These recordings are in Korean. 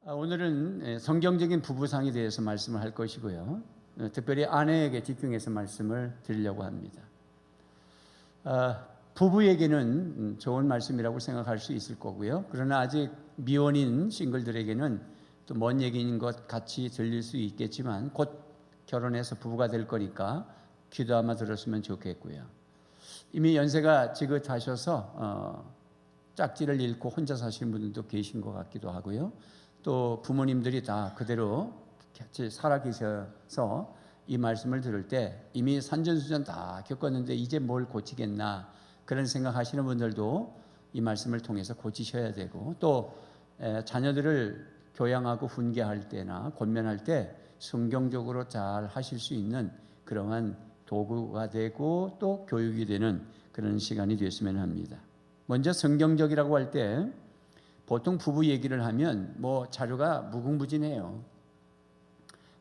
오늘은 성경적인 부부상에 대해서 말씀을 할 것이고요. 특별히 아내에게 집중해서 말씀을 드리려고 합니다. 부부에게는 좋은 말씀이라고 생각할 수 있을 거고요. 그러나 아직 미혼인 싱글들에게는 또 먼 얘기인 것 같이 들릴 수 있겠지만 곧 결혼해서 부부가 될 거니까 귀도 아마 들었으면 좋겠고요. 이미 연세가 지긋하셔서 짝지를 잃고 혼자 사시는 분들도 계신 것 같기도 하고요. 또 부모님들이 다 그대로 같이 살아 계셔서 이 말씀을 들을 때 이미 산전수전 다 겪었는데 이제 뭘 고치겠나 그런 생각하시는 분들도 이 말씀을 통해서 고치셔야 되고, 또 자녀들을 교양하고 훈계할 때나 권면할 때 성경적으로 잘 하실 수 있는 그러한 도구가 되고 또 교육이 되는 그런 시간이 됐으면 합니다. 먼저 성경적이라고 할 때 보통 부부 얘기를 하면 자료가 무궁무진해요.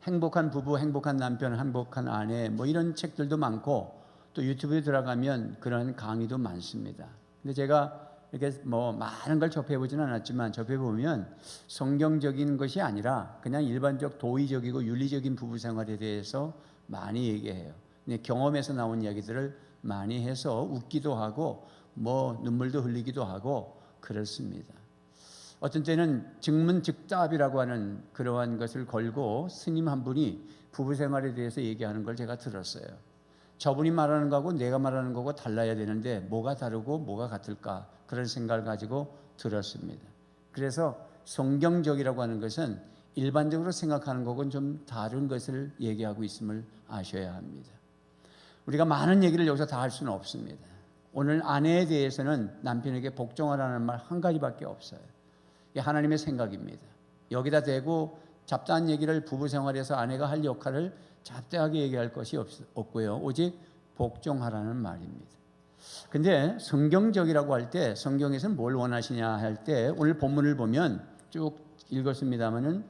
행복한 부부, 행복한 남편, 행복한 아내 이런 책들도 많고 또 유튜브에 들어가면 그런 강의도 많습니다. 근데 제가 이렇게 많은 걸 접해보지는 않았지만 접해보면 성경적인 것이 아니라 그냥 일반적 도의적이고 윤리적인 부부 생활에 대해서 많이 얘기해요. 경험에서 나온 이야기들을 많이 해서 웃기도 하고 눈물도 흘리기도 하고 그렇습니다. 어떤 때는 즉문즉답이라고 하는 그러한 것을 걸고 스님 한 분이 부부 생활에 대해서 얘기하는 걸 제가 들었어요. 저분이 말하는 거하고 내가 말하는 거고 달라야 되는데 뭐가 다르고 뭐가 같을까, 그런 생각을 가지고 들었습니다. 그래서 성경적이라고 하는 것은 일반적으로 생각하는 것과는 좀 다른 것을 얘기하고 있음을 아셔야 합니다. 우리가 많은 얘기를 여기서 다 할 수는 없습니다. 오늘 아내에 대해서는 남편에게 복종하라는 말 한 가지밖에 없어요. 이게 하나님의 생각입니다. 여기다 대고 잡다한 얘기를 부부 생활에서 아내가 할 역할을 잡다하게 얘기할 것이 없고요. 오직 복종하라는 말입니다. 근데 성경적이라고 할 때 성경에서는 뭘 원하시냐 할 때 오늘 본문을 보면 쭉 읽었습니다마는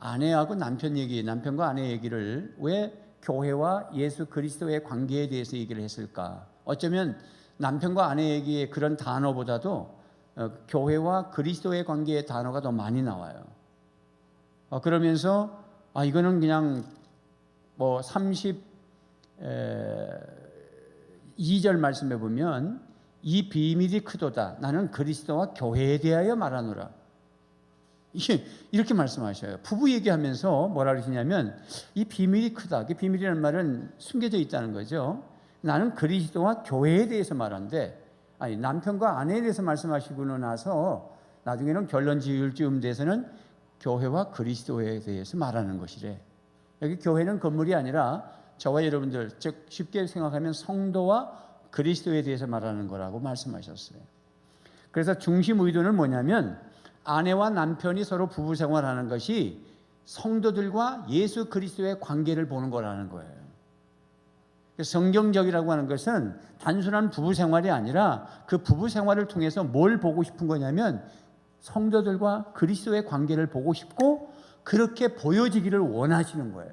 아내하고 남편 얘기, 남편과 아내 얘기를 왜 교회와 예수 그리스도의 관계에 대해서 얘기를 했을까? 어쩌면 남편과 아내 얘기의 그런 단어보다도 교회와 그리스도의 관계의 단어가 더 많이 나와요. 그러면서 이거는 그냥 32절 말씀에 보면 이 비밀이 크도다. 나는 그리스도와 교회에 대하여 말하노라. 이렇게 말씀하셔요. 부부 얘기하면서 뭐라 그러시냐면 이 비밀이 크다. 그 비밀이라는 말은 숨겨져 있다는 거죠. 나는 그리스도와 교회에 대해서 말하는데, 남편과 아내에 대해서 말씀하시고 나서 나중에는 결론 지을 즈음 돼서는 교회와 그리스도에 대해서 말하는 것이래. 여기 교회는 건물이 아니라 저와 여러분들, 즉 쉽게 생각하면 성도와 그리스도에 대해서 말하는 거라고 말씀하셨어요. 그래서 중심 의도는 뭐냐면 아내와 남편이 서로 부부 생활하는 것이 성도들과 예수 그리스도의 관계를 보는 거라는 거예요. 성경적이라고 하는 것은 단순한 부부 생활이 아니라 그 부부 생활을 통해서 뭘 보고 싶은 거냐면 성도들과 그리스도의 관계를 보고 싶고 그렇게 보여지기를 원하시는 거예요.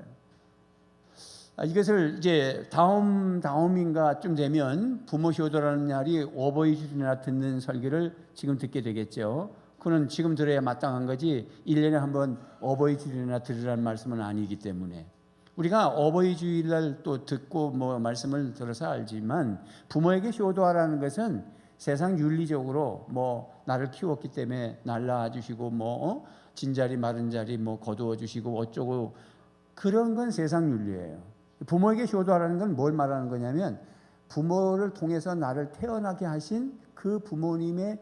이것을 이제 다음인가쯤 되면 부모 효도라는 날이 어버이주일이나 듣는 설교를 지금 듣게 되겠죠. 그는 지금 들어야 마땅한 거지 1년에 한번 어버이주일이나 들으라는 말씀은 아니기 때문에 우리가 어버이주일날 또 듣고 말씀을 들어서 알지만 부모에게 효도하라는 것은 세상 윤리적으로 나를 키웠기 때문에 날 낳아주시고 진자리 마른자리 거두어 주시고 어쩌고 그런 건 세상 윤리예요. 부모에게 효도하라는 건 뭘 말하는 거냐면 부모를 통해서 나를 태어나게 하신 그 부모님의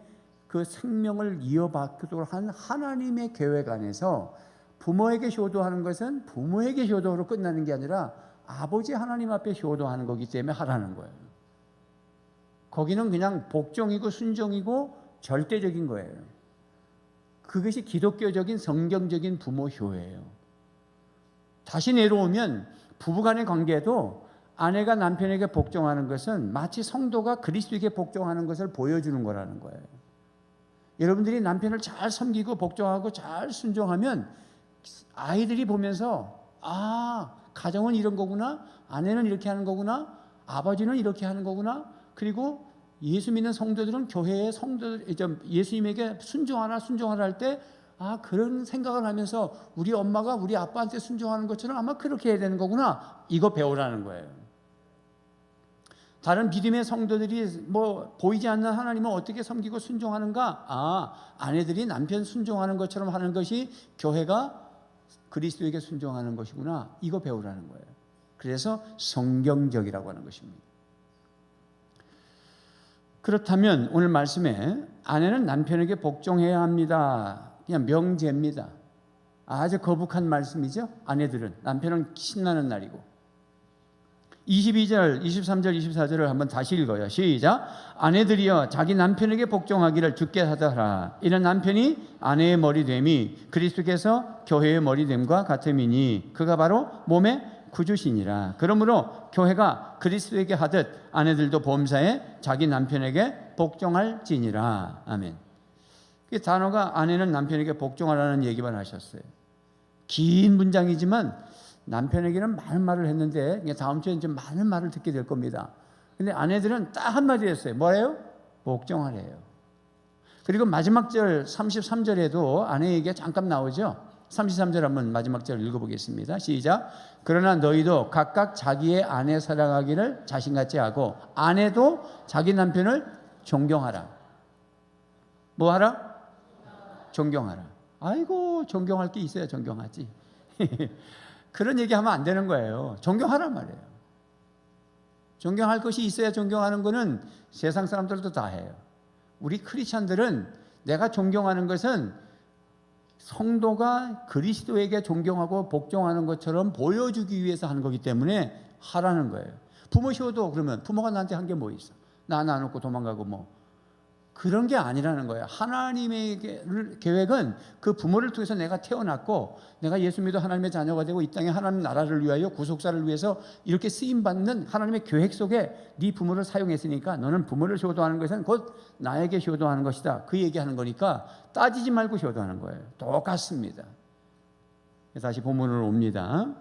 그 생명을 이어받도록 한 하나님의 계획 안에서 부모에게 효도하는 것은 부모에게 효도로 끝나는 게 아니라 아버지 하나님 앞에 효도하는 거기 때문에 하라는 거예요. 거기는 그냥 복종이고 순종이고 절대적인 거예요. 그것이 기독교적인 성경적인 부모 효예요. 다시 내려오면 부부간의 관계도 아내가 남편에게 복종하는 것은 마치 성도가 그리스도에게 복종하는 것을 보여주는 거라는 거예요. 여러분들이 남편을 잘 섬기고 복종하고 잘 순종하면 아이들이 보면서 가정은 이런 거구나, 아내는 이렇게 하는 거구나, 아버지는 이렇게 하는 거구나, 그리고 예수 믿는 성도들은 교회의 성도들, 예수님에게 순종하라 할 때 그런 생각을 하면서 우리 엄마가 우리 아빠한테 순종하는 것처럼 아마 그렇게 해야 되는 거구나. 이거 배우라는 거예요. 다른 믿음의 성도들이 뭐 보이지 않는 하나님을 어떻게 섬기고 순종하는가? 아내들이 남편 순종하는 것처럼 하는 것이 교회가 그리스도에게 순종하는 것이구나. 이거 배우라는 거예요. 그래서 성경적이라고 하는 것입니다. 그렇다면 오늘 말씀에 아내는 남편에게 복종해야 합니다. 그냥 명제입니다. 아주 거북한 말씀이죠. 아내들은, 남편은 신나는 날이고. 22절, 23절, 24절을 한번 다시 읽어요. 시작. 아내들이여 자기 남편에게 복종하기를 주께 하더라. 이는 남편이 아내의 머리됨이 그리스도께서 교회의 머리됨과 같음이니 그가 바로 몸의 구주시니라. 그러므로 교회가 그리스도에게 하듯 아내들도 범사에 자기 남편에게 복종할지니라. 아멘. 그 단어가 아내는 남편에게 복종하라는 얘기만 하셨어요. 긴 문장이지만 남편에게는 많은 말을 했는데 다음 주에 이제 많은 말을 듣게 될 겁니다. 근데 아내들은 딱 한마디 했어요. 뭐래요? 복종하래요. 그리고 마지막 절 33절에도 아내에게 잠깐 나오죠. 33절 한번 마지막 절 읽어보겠습니다. 시작. 그러나 너희도 각각 자기의 아내 사랑하기를 자신같이 하고 아내도 자기 남편을 존경하라. 뭐 하라? 존경하라. 아이고 존경할 게 있어야 존경하지. 그런 얘기하면 안 되는 거예요. 존경하란 말이에요. 존경할 것이 있어야 존경하는 거는 세상 사람들도 다 해요. 우리 크리스천들은 내가 존경하는 것은 성도가 그리스도에게 존경하고 복종하는 것처럼 보여주기 위해서 하는 거기 때문에 하라는 거예요. 부모 시호도 그러면 부모가 나한테 한 게 뭐 있어? 나 안 놓고 도망가고 뭐 그런 게 아니라는 거예요. 하나님의 계획은 그 부모를 통해서 내가 태어났고 내가 예수 믿어 하나님의 자녀가 되고 이 땅에 하나님 나라를 위하여 구속사를 위해서 이렇게 쓰임받는 하나님의 계획 속에 네 부모를 사용했으니까 너는 부모를 효도하는 것은 곧 나에게 효도하는 것이다. 그 얘기하는 거니까 따지지 말고 효도하는 거예요. 똑같습니다. 다시 본문으로 옵니다.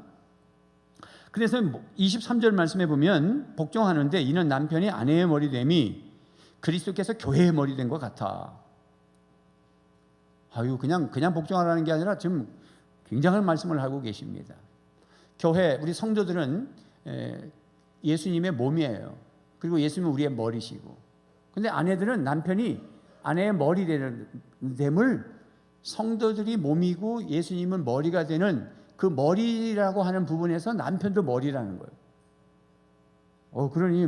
그래서 23절 말씀에 보면 복종하는데 이는 남편이 아내의 머리됨이 그리스도께서 교회의 머리 된 것 같아. 그냥 복종하라는 게 아니라 지금 굉장한 말씀을 하고 계십니다. 교회, 우리 성도들은 예수님의 몸이에요. 그리고 예수님은 우리의 머리시고. 근데 아내들은 남편이 아내의 머리 됨을 성도들이 몸이고 예수님은 머리가 되는 그 머리라고 하는 부분에서 남편도 머리라는 거예요. 그러니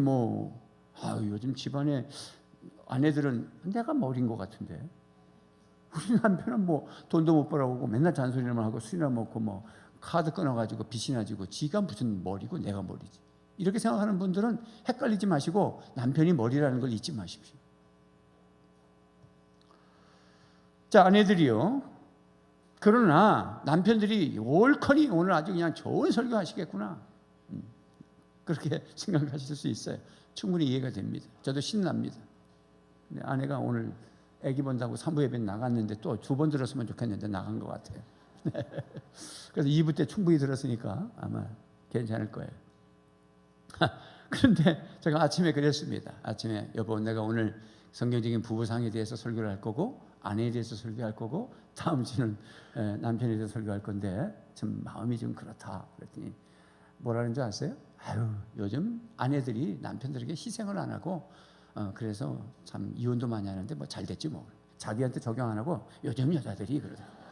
요즘 집안에 아내들은 내가 머리인 것 같은데 우리 남편은 돈도 못 벌어오고 맨날 잔소리만 하고 술이나 먹고 카드 끊어가지고 빚이나 지고 지가 무슨 머리고 내가 머리지. 이렇게 생각하는 분들은 헷갈리지 마시고 남편이 머리라는 걸 잊지 마십시오. 자, 아내들이요. 그러나 남편들이 올커니 오늘 아주 그냥 좋은 설교 하시겠구나. 그렇게 생각하실 수 있어요. 충분히 이해가 됩니다. 저도 신납니다. 아내가 오늘 아기 본다고 산부 예배 나갔는데 또 2번 들었으면 좋겠는데 나간 것 같아요. 그래서 2부 때 충분히 들었으니까 아마 괜찮을 거예요. 그런데 제가 아침에 그랬습니다. 아침에 여보 내가 오늘 성경적인 부부상에 대해서 설교를 할 거고 아내에 대해서 설교할 거고 다음 주는 남편에 대해서 설교할 건데 좀 마음이 좀 그렇다. 그랬더니 뭐라는 줄 아세요? 요즘 아내들이 남편들에게 희생을 안 하고 그래서 참 이혼도 많이 하는데 잘 됐지 뭐. 자기한테 적용 안 하고 요즘 여자들이 그러더라고요.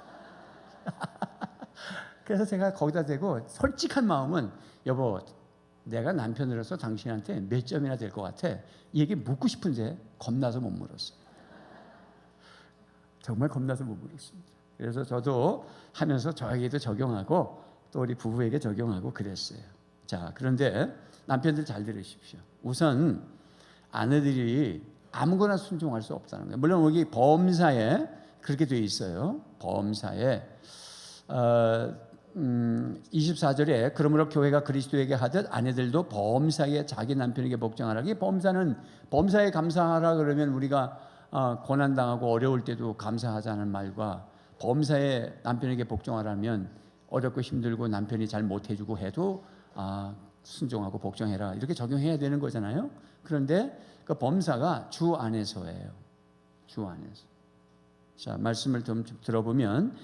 그래서 제가 거기다 대고 솔직한 마음은 여보 내가 남편으로서 당신한테 몇 점이나 될 것 같아? 이 얘기 묻고 싶은데 겁나서 못 물었어요. 정말 겁나서 못 물었습니다. 그래서 저도 하면서 저에게도 적용하고 또 우리 부부에게 적용하고 그랬어요. 자, 그런데 남편들 잘 들으십시오. 우선 아내들이 아무거나 순종할 수 없다는 거예요. 물론 여기 범사에 그렇게 되어 있어요. 범사에 24절에 그러므로 교회가 그리스도에게 하듯 아내들도 범사에 자기 남편에게 복종하라. 이 범사에 감사하라 그러면 우리가 고난당하고 어려울 때도 감사하자는 말과 범사에 남편에게 복종하라면 어렵고 힘들고 남편이 잘 못해주고 해도 순종하고 복종해라 이렇게 적용해야 되는 거잖아요. 그런데 그 범사가 주 안에서예요. 주 안에서. 자, 말씀을 좀 들어보면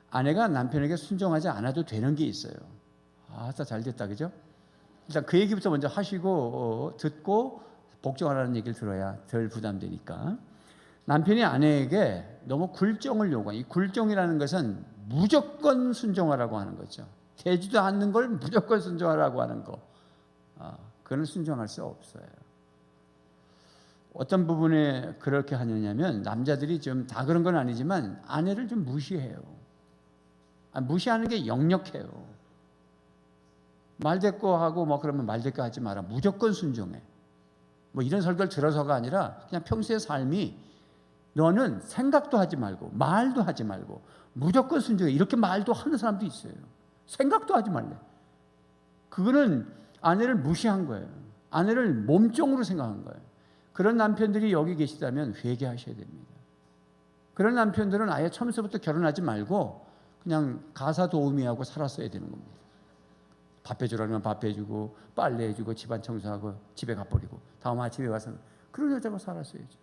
아내가 남편에게 순종하지 않아도 되는 게 있어요. 아따 잘 됐다, 그죠? 일단 그 얘기부터 먼저 하시고 듣고 복종하라는 얘기를 들어야 덜 부담되니까. 남편이 아내에게 너무 굴종을 요구해. 이 굴종이라는 것은 무조건 순종하라고 하는 거죠. 되지도 않는 걸 무조건 순종하라고 하는 거. 그건 순종할 수 없어요. 어떤 부분에 그렇게 하느냐면 남자들이 좀 다 그런 건 아니지만 아내를 좀 무시해요. 무시하는 게 역력해요. 말대꾸 하고 뭐 그러면 말대꾸 하지 마라. 무조건 순종해. 뭐 이런 설교를 들어서가 아니라 그냥 평소의 삶이 너는 생각도 하지 말고 말도 하지 말고 무조건 순종해. 이렇게 말도 하는 사람도 있어요. 생각도 하지 말래. 그거는 아내를 무시한 거예요. 아내를 몸종으로 생각한 거예요. 그런 남편들이 여기 계시다면 회개하셔야 됩니다. 그런 남편들은 아예 처음부터 결혼하지 말고 그냥 가사 도우미하고 살았어야 되는 겁니다. 밥 해주라면 밥 해주고 빨래 해주고 집안 청소하고 집에 가버리고 다음 아침에 와서 그런 여자가 살았어야죠.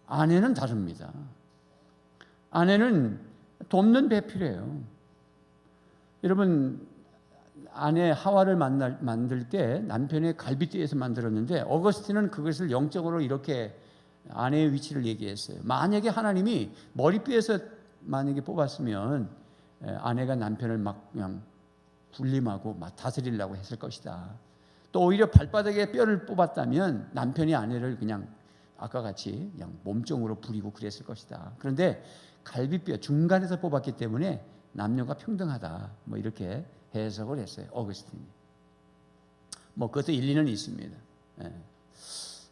아내는 다릅니다. 아내는 돕는 배필이에요. 여러분, 아내 하와를 만들 때 남편의 갈비뼈에서 만들었는데 어거스틴은 그것을 영적으로 이렇게 아내의 위치를 얘기했어요. 만약에 하나님이 머리뼈에서 만약에 뽑았으면 아내가 남편을 막 그냥 군림하고 막 다스리려고 했을 것이다. 또 오히려 발바닥에 뼈를 뽑았다면 남편이 아내를 그냥 아까 같이 그냥 몸종으로 부리고 그랬을 것이다. 그런데 갈비뼈 중간에서 뽑았기 때문에 남녀가 평등하다. 뭐 이렇게 해석을 했어요. 어거스틴이. 뭐 그것도 일리는 있습니다.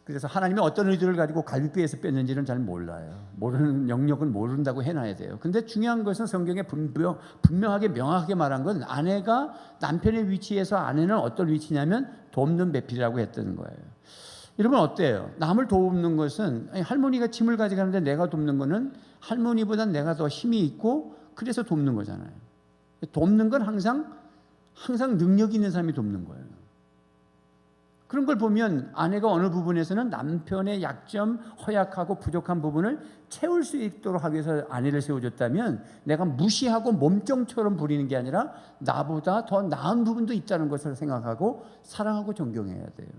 그래서 하나님이 어떤 의도를 가지고 갈비뼈에서 뺐는지는 잘 몰라요. 모르는 영역은 모른다고 해놔야 돼요. 근데 중요한 것은 성경에 분명하게 명확하게 말한 건 아내가 남편의 위치에서 아내는 어떤 위치냐면 돕는 배필이라고 했던 거예요. 여러분 어때요? 남을 돕는 것은 할머니가 짐을 가져가는데 내가 돕는 거는 할머니보다 내가 더 힘이 있고 그래서 돕는 거잖아요. 돕는 건 항상 능력이 있는 사람이 돕는 거예요. 그런 걸 보면 아내가 어느 부분에서는 남편의 약점, 허약하고 부족한 부분을 채울 수 있도록 하기 위해서 아내를 세워줬다면 내가 무시하고 몸종처럼 부리는 게 아니라 나보다 더 나은 부분도 있다는 것을 생각하고 사랑하고 존경해야 돼요.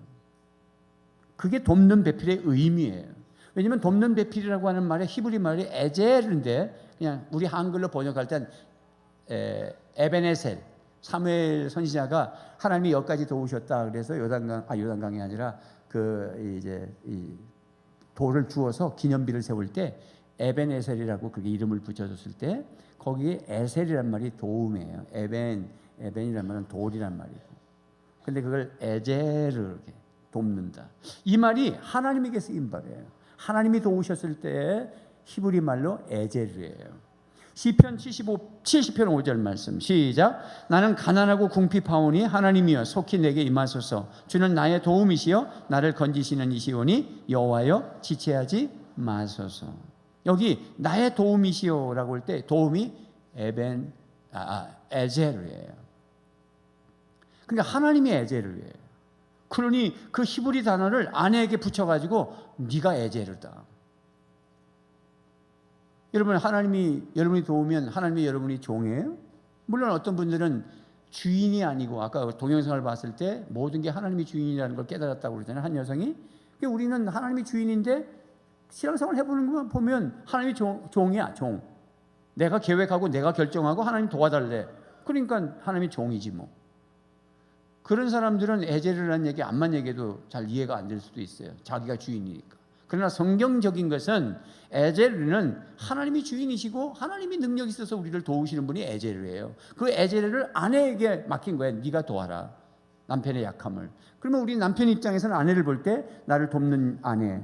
그게 돕는 배필의 의미예요. 왜냐하면 돕는 배필이라고 하는 말의 히브리 말이 에젤인데 그냥 우리 한글로 번역할 땐 에베네셀, 사무엘 선지자가 하나님이 여기까지 도우셨다 그래서 요단강이 아니라 이제 이 돌을 주어서 기념비를 세울 때 에벤에셀이라고 그게 이름을 붙여줬을 때 거기에 에셀이란 말이 도움이에요. 에벤이란 말은 돌이란 말이고. 근데 그걸 에젤을 돕는다. 이 말이 하나님에게 쓰인 말이에요. 하나님이 도우셨을 때 히브리 말로 에젤이에요. 시편 70편 5절 말씀 시작. 나는 가난하고 궁핍하오니 하나님이여 속히 내게 임하소서. 주는 나의 도움이시여 나를 건지시는 이시오니 여호와여 지체하지 마소서. 여기 나의 도움이시여라고 할 때 도움이 에젤이에요. 그러니까 하나님이 에젤이에요. 그러니 그 히브리 단어를 아내에게 붙여가지고 네가 에젤이다. 여러분 여러분이 도우면 하나님이 여러분이 종이에요? 물론 어떤 분들은 주인이 아니고 아까 동영상을 봤을 때 모든 게 하나님이 주인이라는 걸 깨달았다고 그러잖아요. 한 여성이. 우리는 하나님이 주인인데 신앙생활 해보는 것만 보면 하나님이 종이야. 종. 내가 계획하고 내가 결정하고 하나님 도와달래. 그러니까 하나님이 종이지 뭐. 그런 사람들은 에젤이라는 얘기 암만 얘기해도 잘 이해가 안 될 수도 있어요. 자기가 주인이니까. 그러나 성경적인 것은 에젤은 하나님이 주인이시고 하나님이 능력이 있어서 우리를 도우시는 분이 에젤이에요. 그 에젤을 아내에게 맡긴 거예요. 네가 도와라. 남편의 약함을. 그러면 우리 남편 입장에서는 아내를 볼 때 나를 돕는 아내,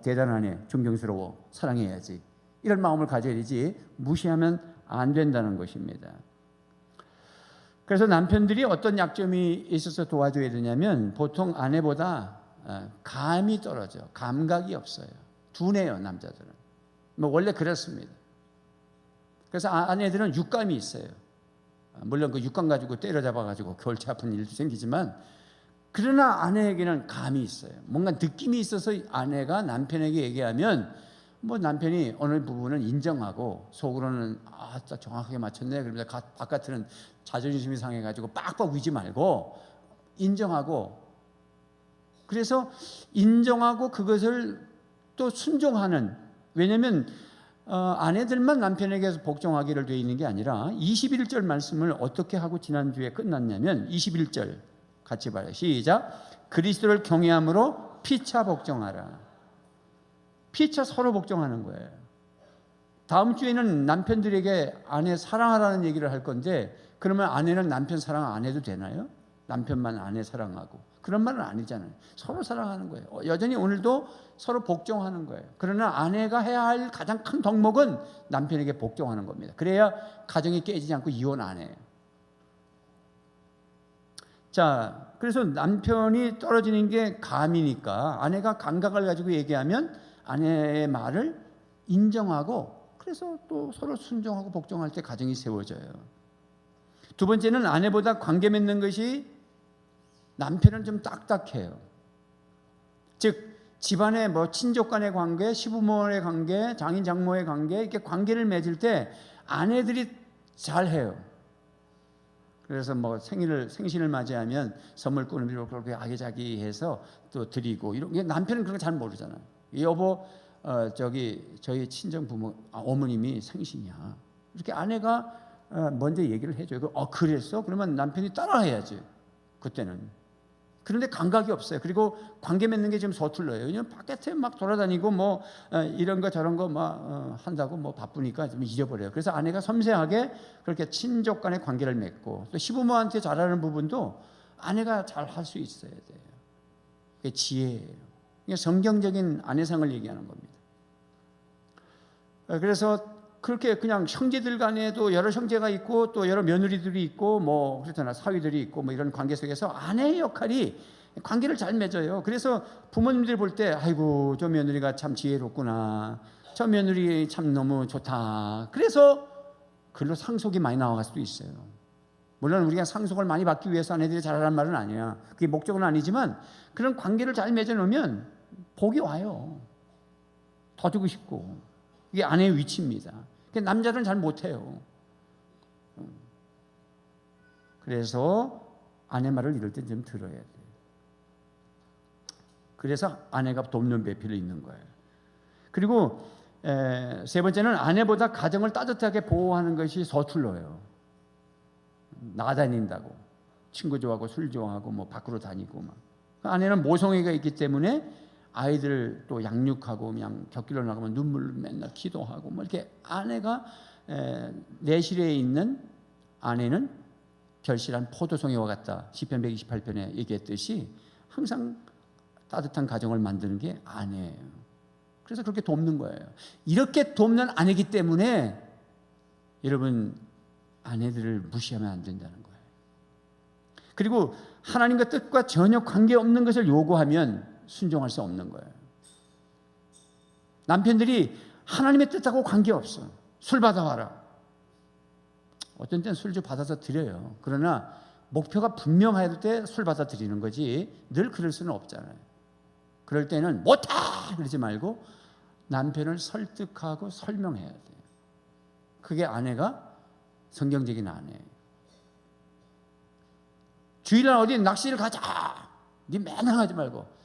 대단한 아내, 존경스러워, 사랑해야지. 이런 마음을 가져야 되지 무시하면 안 된다는 것입니다. 그래서 남편들이 어떤 약점이 있어서 도와줘야 되냐면 보통 아내보다 감이 떨어져. 감각이 없어요. 둔해요, 남자들은. 뭐 원래 그렇습니다. 그래서 아내들은 육감이 있어요. 물론 그 육감 가지고 때려잡아가지고 골치 아픈 일도 생기지만 그러나 아내에게는 감이 있어요. 뭔가 느낌이 있어서 아내가 남편에게 얘기하면 뭐 남편이 어느 부분은 인정하고 속으로는 딱 정확하게 맞췄네. 그러면서 바깥으로는 자존심이 상해가지고 빡빡 위지 말고 인정하고, 그래서 인정하고 그것을 또 순종하는, 왜냐하면 아내들만 남편에게서 복종하기를 되어 있는 게 아니라 21절 말씀을 어떻게 하고 지난주에 끝났냐면 21절 같이 봐요. 시작. 그리스도를 경외함으로 피차 복종하라. 피차 서로 복종하는 거예요. 다음 주에는 남편들에게 아내 사랑하라는 얘기를 할 건데, 그러면 아내는 남편 사랑 안 해도 되나요? 남편만 아내 사랑하고, 그런 말은 아니잖아요. 서로 사랑하는 거예요. 여전히 오늘도 서로 복종하는 거예요. 그러나 아내가 해야 할 가장 큰 덕목은 남편에게 복종하는 겁니다. 그래야 가정이 깨지지 않고 이혼 안 해요. 자, 그래서 남편이 떨어지는 게 감이니까 아내가 감각을 가지고 얘기하면 아내의 말을 인정하고, 그래서 또 서로 순종하고 복종할 때 가정이 세워져요. 두 번째는 아내보다 관계 맺는 것이, 남편은 좀 딱딱해요. 즉 집안의 뭐 친족 간의 관계, 시부모의 관계, 장인 장모의 관계, 이렇게 관계를 맺을 때 아내들이 잘해요. 그래서 뭐 생신을 맞이하면 선물 꾸미고 그렇게 아기자기해서 또 드리고, 이런 게 남편은 그런 거 잘 모르잖아요. 여보, 저희 친정 부모 어머님이 생신이야. 이렇게 아내가 먼저 얘기를 해줘요. 그랬어? 그러면 남편이 따라해야지 그때는. 그런데 감각이 없어요. 그리고 관계 맺는 게 좀 서툴러요. 왜냐면 바깥에 막 돌아다니고 뭐 이런 거 저런 거 막 한다고 뭐 바쁘니까 좀 잊어버려요. 그래서 아내가 섬세하게 그렇게 친족 간의 관계를 맺고, 또 시부모한테 잘하는 부분도 아내가 잘 할 수 있어야 돼요. 그게 지혜예요. 이게 성경적인 아내상을 얘기하는 겁니다. 그래서 그렇게 그냥 형제들 간에도 여러 형제가 있고 또 여러 며느리들이 있고 뭐 그렇잖아, 사위들이 있고 뭐 이런 관계 속에서 아내의 역할이 관계를 잘 맺어요. 그래서 부모님들이 볼 때 아이고 저 며느리가 참 지혜롭구나, 저 며느리 참 너무 좋다. 그래서 글로 상속이 많이 나와갈 수도 있어요. 물론 우리가 상속을 많이 받기 위해서 아내들이 잘하라는 말은 아니야. 그게 목적은 아니지만 그런 관계를 잘 맺어놓으면 복이 와요. 더 주고 싶고. 이게 아내의 위치입니다. 남자들은 잘 못해요. 그래서 아내 말을 이럴 때 좀 들어야 돼요. 그래서 아내가 돕는 배필이 있는 거예요. 그리고 세 번째는 아내보다 가정을 따뜻하게 보호하는 것이 서툴러요. 나다닌다고, 친구 좋아하고 술 좋아하고 뭐 밖으로 다니고 막. 아내는 모성애가 있기 때문에 아이들 또 양육하고 그냥 곁길로 나가면 눈물 맨날 기도하고 뭐 이렇게, 아내가 내실에 있는 아내는 결실한 포도송이와 같다. 시편 128편에 얘기했듯이 항상 따뜻한 가정을 만드는 게 아내예요. 그래서 그렇게 돕는 거예요. 이렇게 돕는 아내이기 때문에 여러분, 아내들을 무시하면 안 된다는 거예요. 그리고 하나님과 뜻과 전혀 관계없는 것을 요구하면 순종할 수 없는 거예요. 남편들이 하나님의 뜻하고 관계없어. 술 받아와라. 어떤 때는 술 좀 받아서 드려요. 그러나 목표가 분명할 때 술 받아 드리는 거지 늘 그럴 수는 없잖아요. 그럴 때는 못해! 그러지 말고 남편을 설득하고 설명해야 돼요. 그게 아내가 성경적인 아내예요. 주일날 어디 낚시를 가자! 네 맨날 하지 말고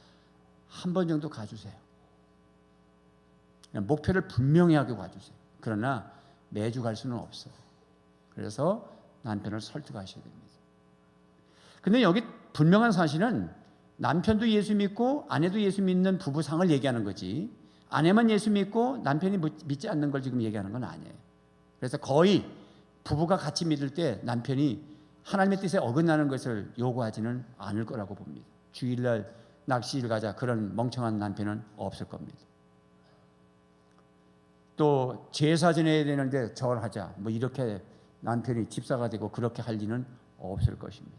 한 번 정도 가주세요. 목표를 분명히 하게 가주세요. 그러나 매주 갈 수는 없어요. 그래서 남편을 설득하셔야 됩니다. 근데 여기 분명한 사실은 남편도 예수 믿고 아내도 예수 믿는 부부상을 얘기하는 거지, 아내만 예수 믿고 남편이 믿지 않는 걸 지금 얘기하는 건 아니에요. 그래서 거의 부부가 같이 믿을 때 남편이 하나님의 뜻에 어긋나는 것을 요구하지는 않을 거라고 봅니다. 주일날 낚시를 가자, 그런 멍청한 남편은 없을 겁니다. 또 제사 지내야 되는데 절하자, 뭐 이렇게 남편이 집사가 되고 그렇게 할 리는 없을 것입니다.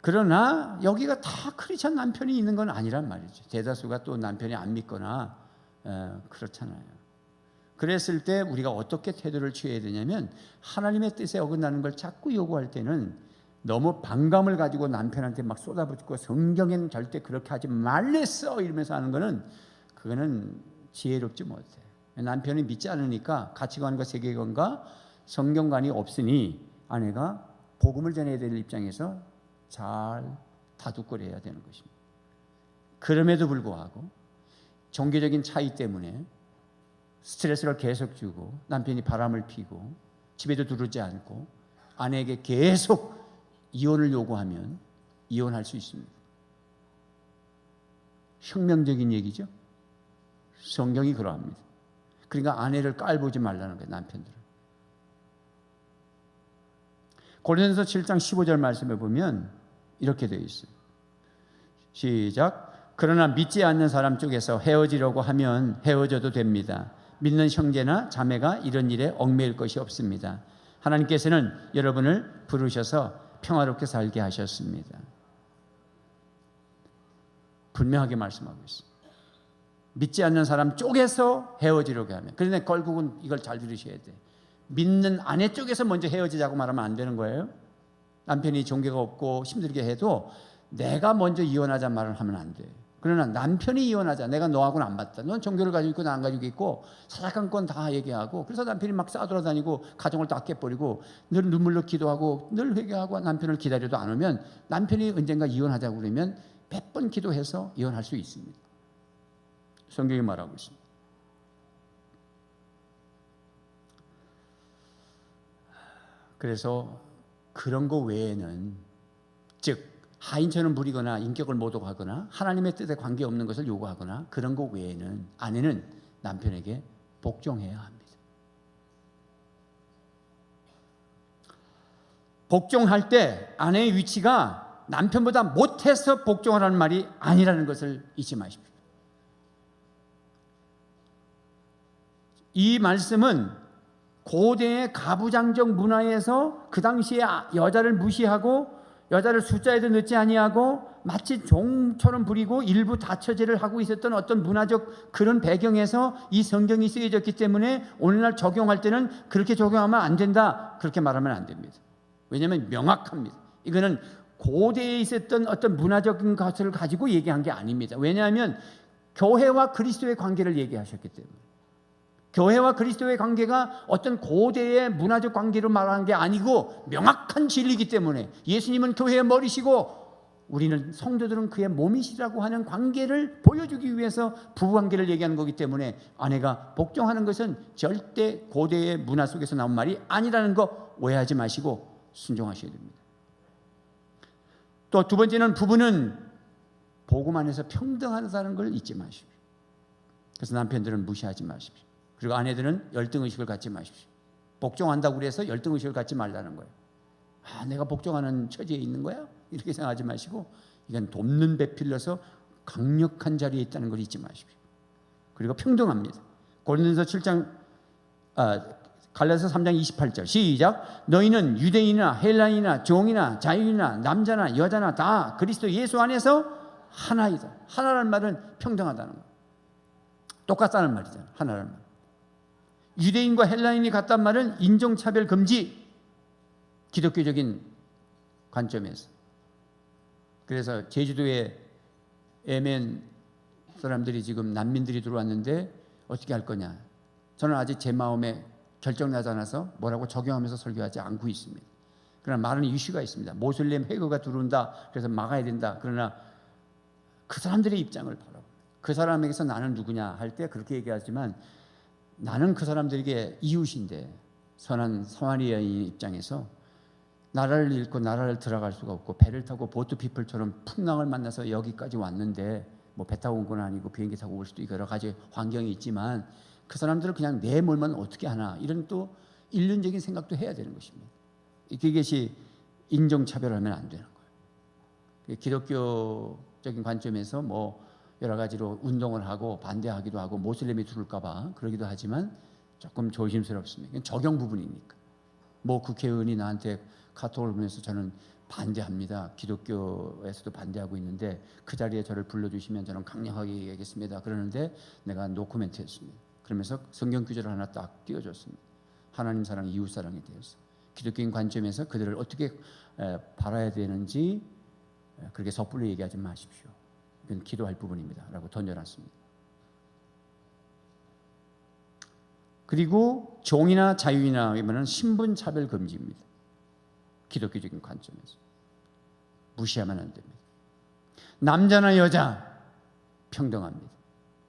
그러나 여기가 다 크리스찬 남편이 있는 건 아니란 말이죠. 대다수가 또 남편이 안 믿거나 그렇잖아요. 그랬을 때 우리가 어떻게 태도를 취해야 되냐면, 하나님의 뜻에 어긋나는 걸 자꾸 요구할 때는 너무 반감을 가지고 남편한테 막 쏟아붓고 성경에는 절대 그렇게 하지 말랬어 이러면서 하는 거는, 그거는 지혜롭지 못해. 남편이 믿지 않으니까 가치관과 세계관과 성경관이 없으니 아내가 복음을 전해야 될 입장에서 잘 다독거려야 되는 것입니다. 그럼에도 불구하고 종교적인 차이 때문에 스트레스를 계속 주고 남편이 바람을 피고 집에도 들어오지 않고 아내에게 계속 이혼을 요구하면 이혼할 수 있습니다. 혁명적인 얘기죠. 성경이 그러합니다. 그러니까 아내를 깔보지 말라는 거예요. 남편들은. 고린도서 7장 15절 말씀에 보면 이렇게 되어 있어요. 시작. 그러나 믿지 않는 사람 쪽에서 헤어지려고 하면 헤어져도 됩니다. 믿는 형제나 자매가 이런 일에 얽매일 것이 없습니다. 하나님께서는 여러분을 부르셔서 평화롭게 살게 하셨습니다. 분명하게 말씀하고 있습니다. 믿지 않는 사람 쪽에서 헤어지려고 하면, 그런데 결국은 이걸 잘 들으셔야 돼. 믿는 아내 쪽에서 먼저 헤어지자고 말하면 안 되는 거예요. 남편이 종교가 없고 힘들게 해도 내가 먼저 이혼하자 말을 하면 안 돼. 그러나 남편이 이혼하자. 내가 너하고는 안 맞다. 넌 종교를 가지고 있고 나 안 가지고 있고 사사건건 다 얘기하고, 그래서 남편이 막 싸돌아다니고 가정을 다 깨버리고 늘 눈물로 기도하고 늘 회개하고 남편을 기다려도 안 오면 남편이 언젠가 이혼하자고 그러면 100번 기도해서 이혼할 수 있습니다. 성경이 말하고 있습니다. 그래서 그런 거 외에는, 즉 하인처럼 부리거나 인격을 모독하거나 하나님의 뜻에 관계없는 것을 요구하거나 그런 거 외에는 아내는 남편에게 복종해야 합니다. 복종할 때 아내의 위치가 남편보다 못해서 복종하라는 말이 아니라는 것을 잊지 마십시오. 이 말씀은 고대의 가부장적 문화에서 그 당시에 여자를 무시하고 여자를 숫자에도 넣지 아니하고 마치 종처럼 부리고 일부 다처제를 하고 있었던 어떤 문화적 그런 배경에서 이 성경이 쓰여졌기 때문에 오늘날 적용할 때는 그렇게 적용하면 안 된다, 그렇게 말하면 안 됩니다. 왜냐하면 명확합니다. 이거는 고대에 있었던 어떤 문화적인 것을 가지고 얘기한 게 아닙니다. 왜냐하면 교회와 그리스도의 관계를 얘기하셨기 때문에. 교회와 그리스도의 관계가 어떤 고대의 문화적 관계로 말하는 게 아니고 명확한 진리이기 때문에, 예수님은 교회의 머리시고 우리는 성도들은 그의 몸이시라고 하는 관계를 보여주기 위해서 부부관계를 얘기하는 거기 때문에 아내가 복종하는 것은 절대 고대의 문화 속에서 나온 말이 아니라는 거 오해하지 마시고 순종하셔야 됩니다. 또 두 번째는 부부는 복음 안에서 평등하다는 걸 잊지 마십시오. 그래서 남편들은 무시하지 마십시오. 그리고 아내들은 열등의식을 갖지 마십시오. 복종한다고 그래서 열등의식을 갖지 말라는 거예요. 아, 내가 복종하는 처지에 있는 거야? 이렇게 생각하지 마시고 이건 돕는 배필로서 강력한 자리에 있다는 걸 잊지 마십시오. 그리고 평등합니다. 고린도서 7장 갈라디아서 3장 28절 시작. 너희는 유대인이나 헬라인이나 종이나 자유인이나 남자나 여자나 다 그리스도 예수 안에서 하나이다. 하나라는 말은 평등하다는 거예요. 똑같다는 말이잖아요. 하나라는 말. 유대인과 헬라인이 같단 말은 인종차별 금지, 기독교적인 관점에서. 그래서 제주도에 예멘 사람들이 지금 난민들이 들어왔는데 어떻게 할 거냐. 저는 아직 제 마음에 결정나지 않아서 뭐라고 적용하면서 설교하지 않고 있습니다. 그러나 많은 이슈가 있습니다. 모슬렘 해거가 들어온다, 그래서 막아야 된다. 그러나 그 사람들의 입장을 바라봅니다. 그 사람에게서 나는 누구냐 할 때 그렇게 얘기하지만, 나는 그 사람들에게 이웃인데 선한 사마리아인 입장에서 나라를 잃고 나라를 들어갈 수가 없고 배를 타고 보트 피플처럼 풍랑을 만나서 여기까지 왔는데, 뭐 배 타고 온 건 아니고 비행기 타고 올 수도 있고 여러 가지 환경이 있지만 그 사람들을 그냥 내몰면 어떻게 하나, 이런 또 인륜적인 생각도 해야 되는 것입니다. 이것이 인종차별하면 안 되는 거예요. 기독교적인 관점에서 뭐 여러 가지로 운동을 하고 반대하기도 하고 모슬렘이 들어올까 봐 그러기도 하지만 조금 조심스럽습니다. 적용 부분이니까. 뭐 국회의원이 나한테 카톡을 보내서 저는 반대합니다. 기독교에서도 반대하고 있는데 그 자리에 저를 불러주시면 저는 강력하게 얘기하겠습니다. 그러는데 내가 노코멘트 했습니다. 그러면서 성경 구절을 하나 딱 띄워줬습니다. 하나님 사랑, 이웃 사랑에 대해서 기독교인 관점에서 그들을 어떻게 바라야 되는지 그렇게 섣불리 얘기하지 마십시오. 이건 기도할 부분입니다 라고 던져놨습니다. 그리고 종이나 자유인이나 하면은 신분 차별 금지입니다. 기독교적인 관점에서 무시하면 안 됩니다. 남자나 여자 평등합니다.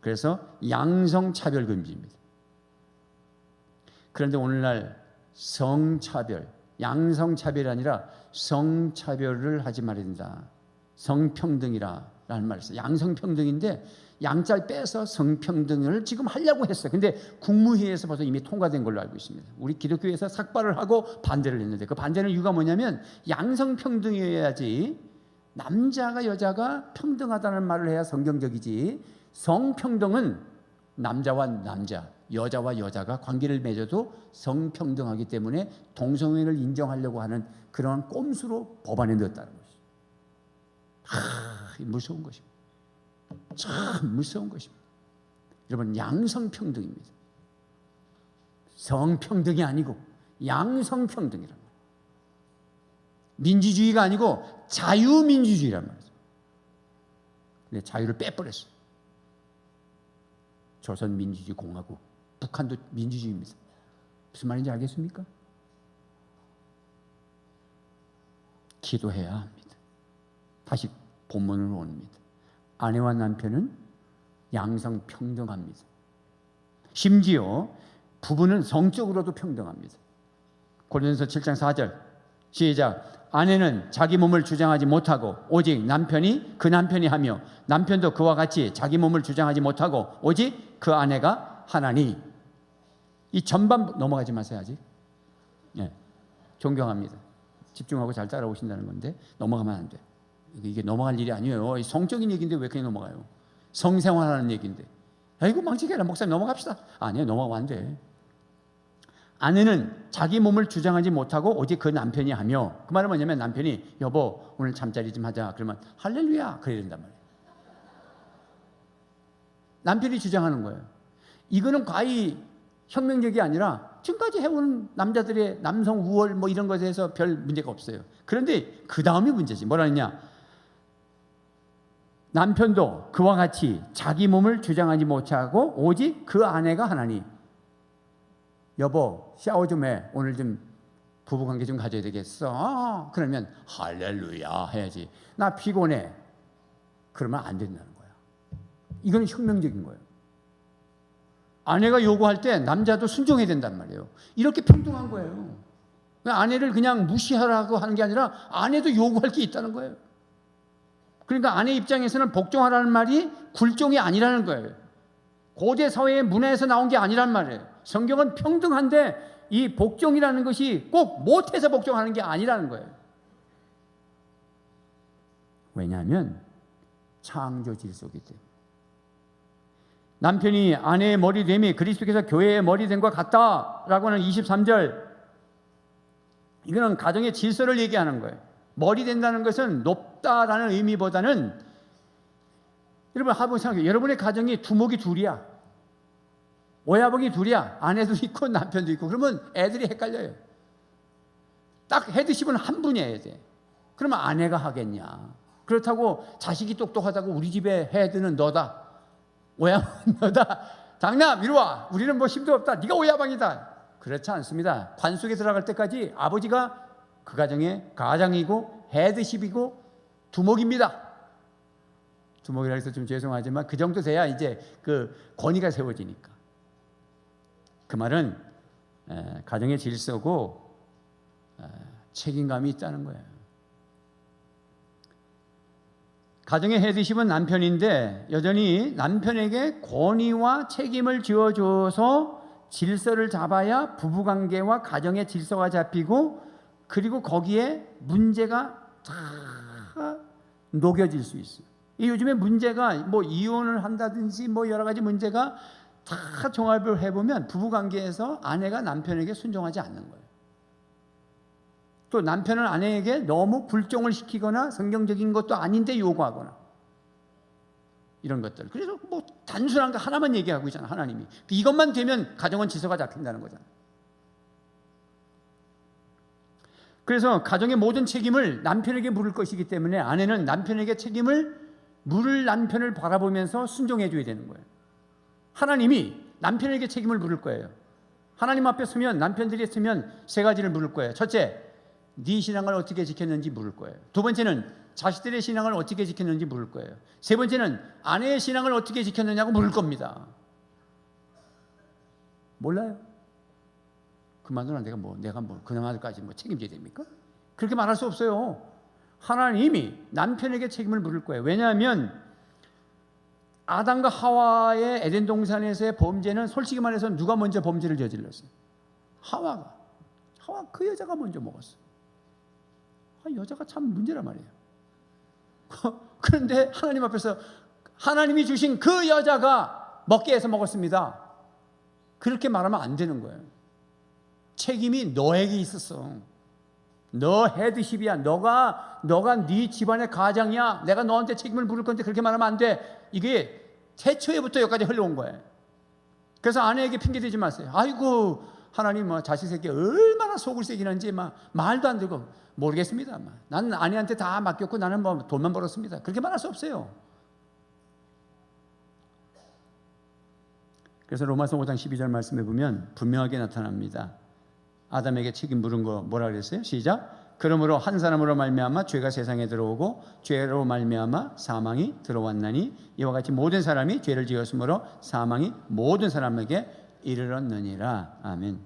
그래서 양성 차별 금지입니다. 그런데 오늘날 성차별, 양성 차별이 아니라 성차별을 하지 말아야 된다. 성평등이라는 말을 써요. 양성평등인데 양자를 빼서 성평등을 지금 하려고 했어요. 근데 국무회의에서 벌써 이미 통과된 걸로 알고 있습니다. 우리 기독교에서 삭발을 하고 반대를 했는데 그 반대는 이유가 뭐냐면 양성평등이어야지 남자가 여자가 평등하다는 말을 해야 성경적이지 성평등은 남자와 남자, 여자와 여자가 관계를 맺어도 성평등하기 때문에 동성애를 인정하려고 하는 그런 꼼수로 법안에 넣었다는 것이죠. 무서운 것입니다. 참 무서운 것입니다. 여러분, 양성평등입니다. 성평등이 아니고 양성평등이란 말이에요. 민주주의가 아니고 자유민주주의란 말이죠. 근데 자유를 빼버렸어요. 조선민주주의 공화국, 북한도 민주주의입니다. 무슨 말인지 알겠습니까? 기도해야 합니다. 다시 본문으로 옵니다. 아내와 남편은 양성평등합니다. 심지어 부부는 성적으로도 평등합니다. 고린도서 7장 4절 시작. 아내는 자기 몸을 주장하지 못하고 오직 그 남편이 하며 남편도 그와 같이 자기 몸을 주장하지 못하고 오직 그 아내가 하나니. 이 전반 넘어가지 마세요. 아직. 네, 존경합니다. 집중하고 잘 따라오신다는 건데 넘어가면 안 돼. 이게 넘어갈 일이 아니에요. 성적인 얘기인데 왜 그냥 넘어가요? 성생활하는 얘기인데. 아이고 망치게라 목사님 넘어갑시다. 아니요, 넘어가면 안 돼. 아내는 자기 몸을 주장하지 못하고 오직 그 남편이 하며, 그 말은 뭐냐면 남편이 여보 오늘 잠자리 좀 하자 그러면 할렐루야 그래야 된단 말이에요. 남편이 주장하는 거예요. 이거는 과히 혁명적이 아니라 지금까지 해오는 남자들의 남성 우월 뭐 이런 것에 대해서 별 문제가 없어요. 그런데 그 다음이 문제지. 뭐라 했냐? 남편도 그와 같이 자기 몸을 주장하지 못하고 오직 그 아내가 하나니. 여보 샤워 좀 해. 오늘 좀 부부관계 좀 가져야 되겠어. 그러면 할렐루야 해야지. 나 피곤해. 그러면 안 된다는 거야. 이건 혁명적인 거예요. 아내가 요구할 때 남자도 순종해야 된단 말이에요. 이렇게 평등한 거예요. 아내를 그냥 무시하라고 하는 게 아니라 아내도 요구할 게 있다는 거예요. 그러니까 아내 입장에서는 복종하라는 말이 굴종이 아니라는 거예요. 고대 사회의 문화에서 나온 게 아니란 말이에요. 성경은 평등한데 이 복종이라는 것이 꼭 못해서 복종하는 게 아니라는 거예요. 왜냐하면 창조 질서이기 때문에. 남편이 아내의 머리됨이 그리스도께서 교회의 머리됨과 같다라고 하는 23절, 이거는 가정의 질서를 얘기하는 거예요. 머리 된다는 것은 높다라는 의미보다는, 여러분 한번 생각해요. 여러분의 가정이 두목이 둘이야, 오야복이 둘이야. 아내도 있고 남편도 있고. 그러면 애들이 헷갈려요. 딱 헤드십은 한 분이 해야 돼. 그러면 아내가 하겠냐. 그렇다고 자식이 똑똑하다고 우리 집에 헤드는 너다, 오야방은 너다, 장남 이리 와, 우리는 뭐 힘도 없다, 네가 오야방이다. 그렇지 않습니다. 관 속에 들어갈 때까지 아버지가 그 가정의 가장이고 헤드십이고 두목입니다. 두목이라 해서 좀 죄송하지만 그 정도 돼야 이제 그 권위가 세워지니까. 그 말은 가정의 질서고 책임감이 있다는 거예요. 가정의 헤드십은 남편인데 여전히 남편에게 권위와 책임을 쥐어줘서 질서를 잡아야 부부관계와 가정의 질서가 잡히고, 그리고 거기에 문제가 다 녹여질 수 있어요. 이 요즘에 문제가 뭐 이혼을 한다든지 뭐 여러 가지 문제가 다 종합을 해보면 부부관계에서 아내가 남편에게 순종하지 않는 거예요. 또 남편은 아내에게 너무 굴종을 시키거나 성경적인 것도 아닌데 요구하거나 이런 것들. 그래서 뭐 단순한 거 하나만 얘기하고 있잖아. 하나님이 이것만 되면 가정은 질서가 잡힌다는 거잖아. 그래서 가정의 모든 책임을 남편에게 물을 것이기 때문에 아내는 남편에게 책임을 물을 남편을 바라보면서 순종해 줘야 되는 거예요. 하나님이 남편에게 책임을 물을 거예요. 하나님 앞에 서면, 남편들이 서면 세 가지를 물을 거예요. 첫째, 네 신앙을 어떻게 지켰는지 물을 거예요. 두 번째는 자식들의 신앙을 어떻게 지켰는지 물을 거예요. 세 번째는 아내의 신앙을 어떻게 지켰느냐고 물을 겁니다. 몰라요? 그 마누라 내가 그 마누라까지 책임져야 됩니까? 그렇게 말할 수 없어요. 하나님이 남편에게 책임을 물을 거예요. 왜냐하면 아담과 하와의 에덴 동산에서의 범죄는 솔직히 말해서 누가 먼저 범죄를 저질렀어요? 하와 그 여자가 먼저 먹었어요. 여자가 참 문제란 말이에요. 그런데 하나님 앞에서 하나님이 주신 그 여자가 먹게 해서 먹었습니다. 그렇게 말하면 안 되는 거예요. 책임이 너에게 있었어. 너 헤드십이야. 너가 네 집안의 가장이야. 내가 너한테 책임을 물을 건데 그렇게 말하면 안 돼. 이게 태초에부터 여기까지 흘러온 거예요. 그래서 아내에게 핑계대지 마세요. 아이고 하나님 자식 새끼 얼마나 속을 새기는지 말도 안 되고 모르겠습니다. 나는 아내한테 다 맡겼고 나는 돈만 벌었습니다. 그렇게 말할 수 없어요. 그래서 로마서 5장 12절 말씀에 보면 분명하게 나타납니다. 아담에게 책임 물은 거 뭐라 그랬어요? 시작. 그러므로 한 사람으로 말미암아 죄가 세상에 들어오고 죄로 말미암아 사망이 들어왔나니 이와 같이 모든 사람이 죄를 지었으므로 사망이 모든 사람에게 이르렀느니라. 아멘.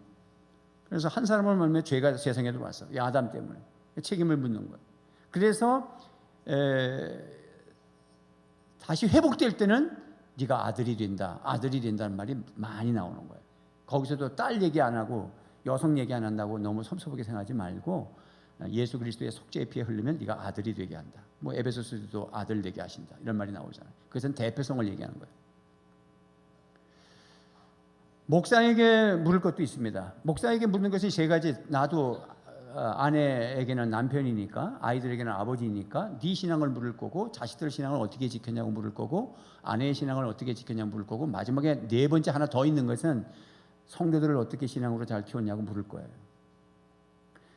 그래서 한 사람으로 말미암아 죄가 세상에 들어왔어. 이 아담 때문에 책임을 묻는 거예요. 그래서 다시 회복될 때는 네가 아들이 된다는 말이 많이 나오는 거예요. 거기서도 딸 얘기 안 하고 여성 얘기 안 한다고 너무 섭섭하게 생각하지 말고 예수 그리스도의 속죄의 피에 흐르면 네가 아들이 되게 한다. 에베소서도 아들 되게 하신다. 이런 말이 나오잖아요. 그것은 대표성을 얘기하는 거예요. 목사에게 물을 것도 있습니다. 목사에게 묻는 것이 세 가지. 나도 아내에게는 남편이니까, 아이들에게는 아버지니까 네 신앙을 물을 거고, 자식들 신앙을 어떻게 지켰냐고 물을 거고, 아내의 신앙을 어떻게 지켰냐고 물을 거고, 마지막에 네 번째 하나 더 있는 것은 성도들을 어떻게 신앙으로 잘 키웠냐고 물을 거예요.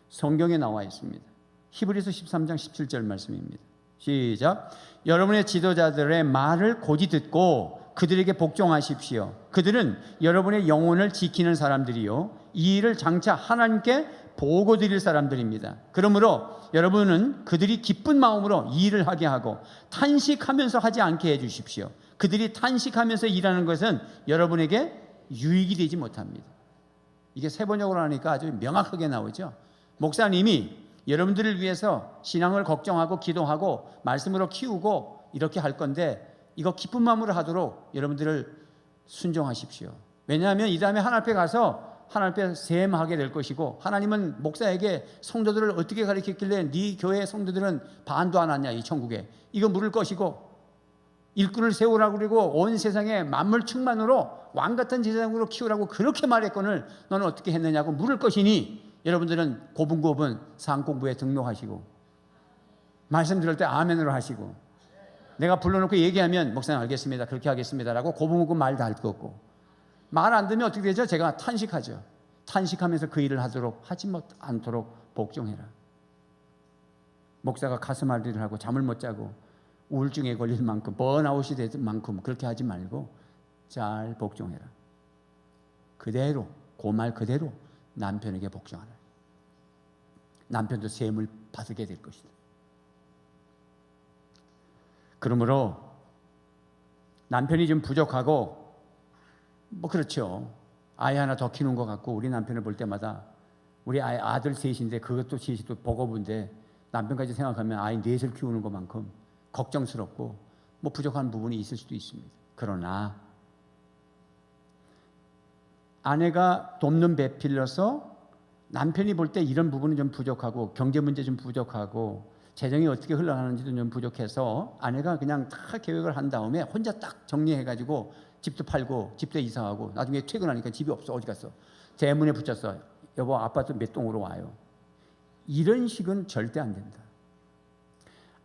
성경에 나와 있습니다. 히브리서 13장 17절 말씀입니다. 시작. 여러분의 지도자들의 말을 곧이 듣고 그들에게 복종하십시오. 그들은 여러분의 영혼을 지키는 사람들이요, 이 일을 장차 하나님께 보고 드릴 사람들입니다. 그러므로 여러분은 그들이 기쁜 마음으로 이 일을 하게 하고 탄식하면서 하지 않게 해주십시오. 그들이 탄식하면서 일하는 것은 여러분에게 유익이 되지 못합니다. 이게 세 번역으로 하니까 아주 명확하게 나오죠. 목사님이 여러분들을 위해서 신앙을 걱정하고 기도하고 말씀으로 키우고 이렇게 할 건데 이거 기쁜 마음으로 하도록 여러분들을 순종하십시오. 왜냐하면 이 다음에 하나님 앞에 가서 하나님 앞에 셈하게 될 것이고, 하나님은 목사에게 성도들을 어떻게 가르쳤길래 네 교회 성도들은 반도 안 왔냐 이 천국에, 이거 물을 것이고, 일꾼을 세우라고 그러고 온 세상에 만물 충만으로 왕같은 제사장으로 키우라고 그렇게 말했거늘 너는 어떻게 했느냐고 물을 것이니 여러분들은 고분고분 상공부에 등록하시고 말씀 들을 때 아멘으로 하시고, 내가 불러놓고 얘기하면 목사님 알겠습니다, 그렇게 하겠습니다라고 고분고분 말 다 할 거 없고, 말 안 듣면 어떻게 되죠? 제가 탄식하죠. 탄식하면서 그 일을 하지 않도록 복종해라. 목사가 가슴 앓기를 하고 잠을 못 자고 우울증에 걸릴 만큼 번아웃이 될 만큼 그렇게 하지 말고 잘 복종해라. 그대로 그 말 그대로 남편에게 복종하라. 남편도 셈을 받게 될 것이다. 그러므로 남편이 좀 부족하고 그렇죠. 아이 하나 더 키우는 것 같고, 우리 남편을 볼 때마다 우리 아들 셋인데 그것도 셋이 또 버거운데 남편까지 생각하면 아이 넷을 키우는 것만큼 걱정스럽고 부족한 부분이 있을 수도 있습니다. 그러나 아내가 돕는 배필러서 남편이 볼 때 이런 부분은 좀 부족하고 경제 문제 좀 부족하고 재정이 어떻게 흘러가는지도 좀 부족해서 아내가 그냥 다 계획을 한 다음에 혼자 딱 정리해가지고 집도 팔고 집도 이사하고 나중에 퇴근하니까 집이 없어. 어디 갔어? 대문에 붙였어. 여보 아파트 몇 동으로 와요. 이런 식은 절대 안 된다.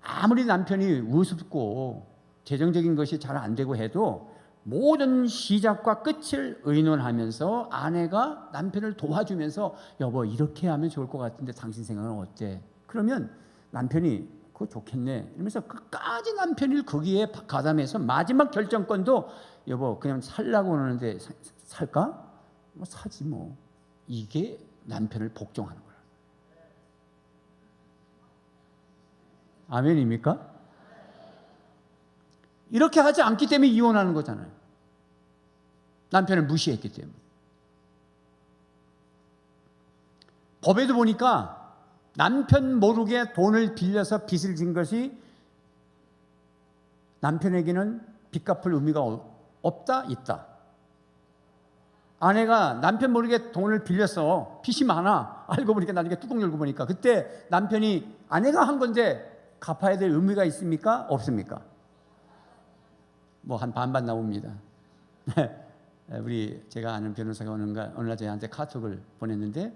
아무리 남편이 우습고 재정적인 것이 잘 안 되고 해도 모든 시작과 끝을 의논하면서 아내가 남편을 도와주면서 여보 이렇게 하면 좋을 것 같은데 당신 생각은 어때? 그러면 남편이 그거 좋겠네 이러면서 끝까지 남편이 거기에 가담해서 마지막 결정권도 여보 그냥 살라고 하는데 살까? 사지 뭐. 이게 남편을 복종하는 거예요. 아멘입니까? 이렇게 하지 않기 때문에 이혼하는 거잖아요. 남편을 무시했기 때문에. 법에도 보니까 남편 모르게 돈을 빌려서 빚을 진 것이 남편에게는 빚 갚을 의미가 없다, 있다. 아내가 남편 모르게 돈을 빌렸어. 빚이 많아. 알고 보니까 나중에 뚜껑 열고 보니까 그때 남편이 아내가 한 건데 갚아야 될 의미가 있습니까? 없습니까? 뭐 한 반반 나옵니다. 우리 제가 아는 변호사가 어느 날 저한테 카톡을 보냈는데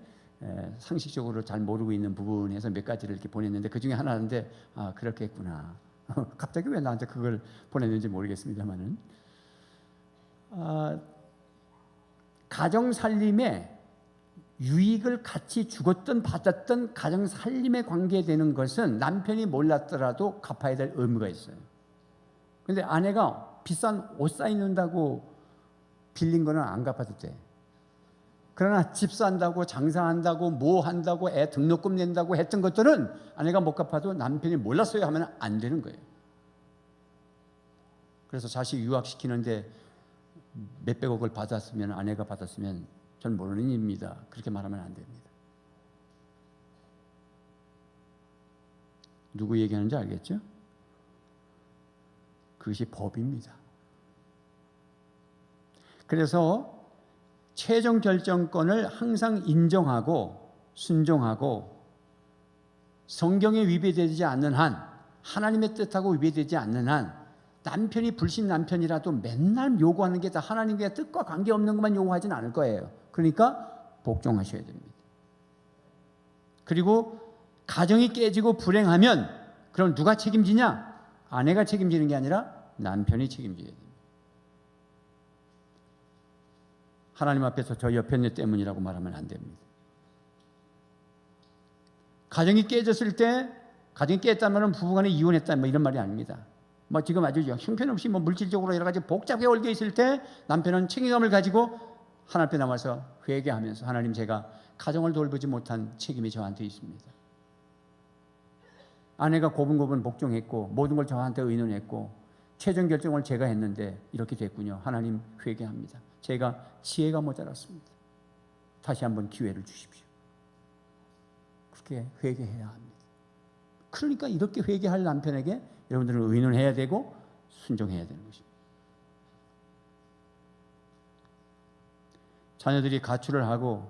상식적으로 잘 모르고 있는 부분에서 몇 가지를 이렇게 보냈는데 그 중에 하나인데 아 그렇게 했구나. 갑자기 왜 나한테 그걸 보냈는지 모르겠습니다만은 가정 살림에 유익을 같이 주었던 받았던 가정 살림에 관계되는 것은 남편이 몰랐더라도 갚아야 될 의무가 있어요. 근데 아내가 비싼 옷 사 입는다고 빌린 거는 안 갚아도 돼. 그러나 집 산다고 장사한다고 뭐 한다고 애 등록금 낸다고 했던 것들은 아내가 못 갚아도 남편이 몰랐어요 하면 안 되는 거예요. 그래서 자식 유학시키는데 몇백억을 받았으면 아내가 받았으면 전 모르는 일입니다. 그렇게 말하면 안 됩니다. 누구 얘기하는지 알겠죠? 그것이 법입니다. 그래서 최종 결정권을 항상 인정하고 순종하고 성경에 위배되지 않는 한, 하나님의 뜻하고 위배되지 않는 한 남편이 불신 남편이라도 맨날 요구하는 게 다 하나님의 뜻과 관계없는 것만 요구하지는 않을 거예요. 그러니까 복종하셔야 됩니다. 그리고 가정이 깨지고 불행하면 그럼 누가 책임지냐? 아내가 책임지는 게 아니라 남편이 책임져야 됩니다. 하나님 앞에서 저 옆에 내 때문이라고 말하면 안 됩니다. 가정이 깨졌을 때 가정이 깼다면 부부간에 이혼했다 뭐 이런 말이 아닙니다. 뭐 지금 아주 형편없이 뭐 물질적으로 여러 가지 복잡하게 얽혀 있을 때 남편은 책임감을 가지고 하나님 앞에 나와서 회개하면서 하나님 제가 가정을 돌보지 못한 책임이 저한테 있습니다. 아내가 고분고분 복종했고 모든 걸 저한테 의논했고 최종 결정을 제가 했는데 이렇게 됐군요. 하나님 회개합니다. 제가 지혜가 모자랐습니다. 다시 한번 기회를 주십시오. 그렇게 회개해야 합니다. 그러니까 이렇게 회개할 남편에게 여러분들은 의논해야 되고 순종해야 되는 것입니다. 자녀들이 가출을 하고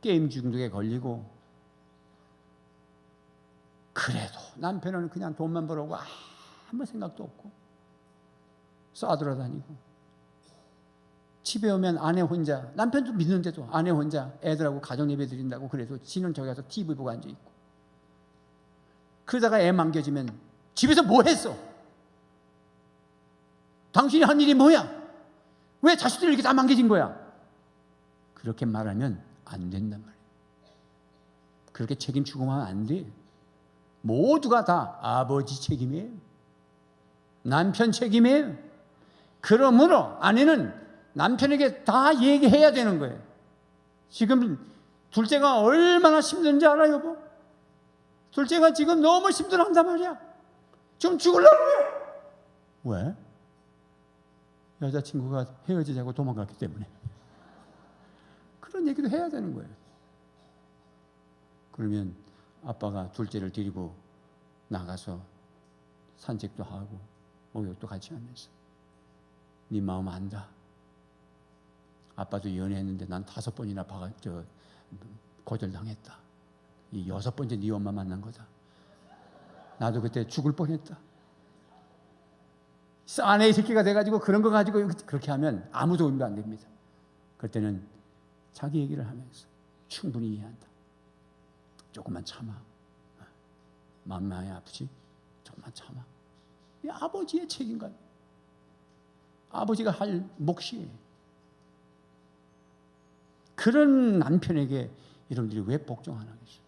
게임 중독에 걸리고 그래도 남편은 그냥 돈만 벌어오고 아무 생각도 없고 싸돌아다니고 집에 오면 아내 혼자, 남편도 믿는데도 아내 혼자 애들하고 가정 예배 드린다고 그래도 지는 저기 가서 TV 보고 앉아있고 그러다가 애 망겨지면 집에서 뭐 했어? 당신이 한 일이 뭐야? 왜 자식들이 이렇게 다 망겨진 거야? 그렇게 말하면 안 된단 말이에요. 그렇게 책임 추궁하면 안 돼. 모두가 다 아버지 책임이에요. 남편 책임이에요. 그러므로 아내는 남편에게 다 얘기해야 되는 거예요. 지금 둘째가 얼마나 힘든지 알아요, 여보? 둘째가 지금 너무 힘들어한단 말이야. 좀 죽으려고 해. 왜? 여자친구가 헤어지자고 도망갔기 때문에. 그런 얘기도 해야 되는 거예요. 그러면 아빠가 둘째를 데리고 나가서 산책도 하고 목욕도 같이 하면서 네 마음 안다. 아빠도 연애했는데 난 5번이나 거절당했다. 이 6번째 네 엄마 만난 거다. 나도 그때 죽을 뻔했다. 아내의 새끼가 돼가지고 그런 거 가지고 그렇게 하면 아무 도움도 안 됩니다. 그때는 자기 얘기를 하면서 충분히 이해한다. 조금만 참아. 마음 많이 아프지? 조금만 참아. 이 아버지의 책임감. 아버지가 할 몫이에요. 그런 남편에게 여러분들이 왜 복종 안 하겠어요?